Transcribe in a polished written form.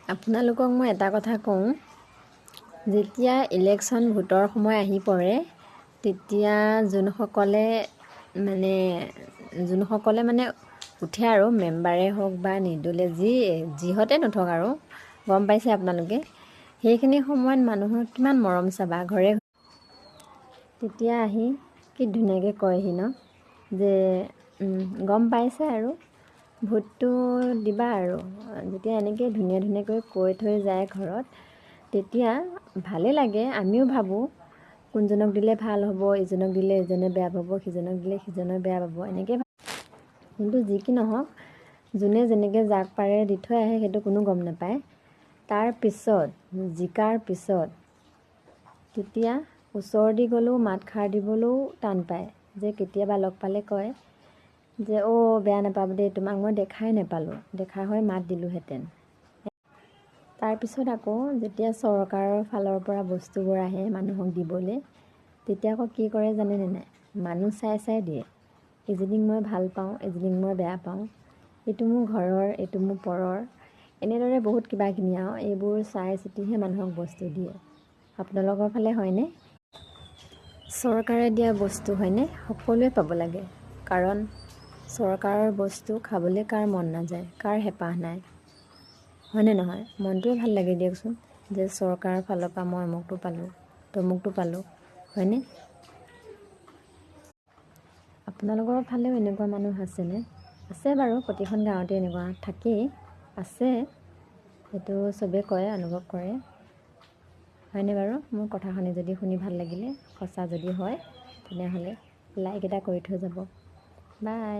আপোনালোকক মই এটা কথা কওঁ, যেতিয়া ইলেকশ্যন ভোটৰ সময় আহি পৰে তেতিয়া যোনসকলে মানে উঠে আৰু মেম্বাৰে হওক বা নিৰ্দলীয় যিহতে নুঠক আৰু গম পাইছে আপোনালোকে, সেইখিনি সময়ত মানুহৰ কিমান মৰম চাবা ঘৰে তেতিয়া আহি কি ধুনীয়াকৈ কয়হি ন যে গম পাইছে আৰু ভোটটো দিবা আৰু যেতিয়া এনেকৈ ধুনীয়াকৈ কৈ থৈ যায় ঘৰত, তেতিয়া ভালেই লাগে। আমিও ভাবোঁ কোনজনক দিলে ভাল হ'ব, ইজনক দিলে ইজনে বেয়া পাব, সিজনক দিলে সিজনে বেয়া পাব, এনেকৈ। কিন্তু যি কি নহওক, যোনে যেনেকৈ যাক পাৰে দি থৈ আহে সেইটো কোনো গম নাপায়। তাৰ পিছত জিকাৰ পিছত তেতিয়া ওচৰ দি গ'লেও মাতষাৰ দিবলৈও টান পায়, যে কেতিয়াবা লগ পালে কয় যে বেয়া নাপাব দেই, তোমাক মই দেখাই নাপালোঁ, দেখা হয় মাত দিলোঁহেঁতেন। তাৰপিছত আকৌ যেতিয়া চৰকাৰৰ ফালৰ পৰা বস্তুবোৰ আহে মানুহক দিবলৈ, তেতিয়া আকৌ কি কৰে জানেনে নাই, মানুহ চাই দিয়ে। এজনীক মই ভাল পাওঁ, এজনীক মই বেয়া পাওঁ, এইটো মোৰ ঘৰৰ, এইটো মোৰ পৰৰ, এনেদৰে বহুত কিবাকিনি আৰু এইবোৰ চাই চিতিহে মানুহক বস্তু দিয়ে। আপোনালোকৰ ফালে হয়নে? চৰকাৰে দিয়া বস্তু হয়নে, সকলোৱে পাব লাগে, কাৰণ চৰকাৰৰ বস্তু খাবলৈ কাৰ মন নাযায়, কাৰ হেঁপাহ নাই, হয়নে নহয়? মনটোৱে ভাল লাগে দিয়কচোন, যে চৰকাৰৰ ফালৰ পৰা মই অমুকটো পালোঁ, তমুকটো পালোঁ, হয়নে? আপোনালোকৰ ফালেও এনেকুৱা মানুহ আছেনে? আছে বাৰু, প্ৰতিখন গাঁৱতে এনেকুৱা থাকেই, আছে, সেইটো চবেই কয়, অনুভৱ কৰে, হয়নে বাৰু? মোৰ কথাখিনি যদি শুনি ভাল লাগিলে, সঁচা যদি হয়, তেনেহ'লে লাইক এটা কৰি থৈ যাব। বাই।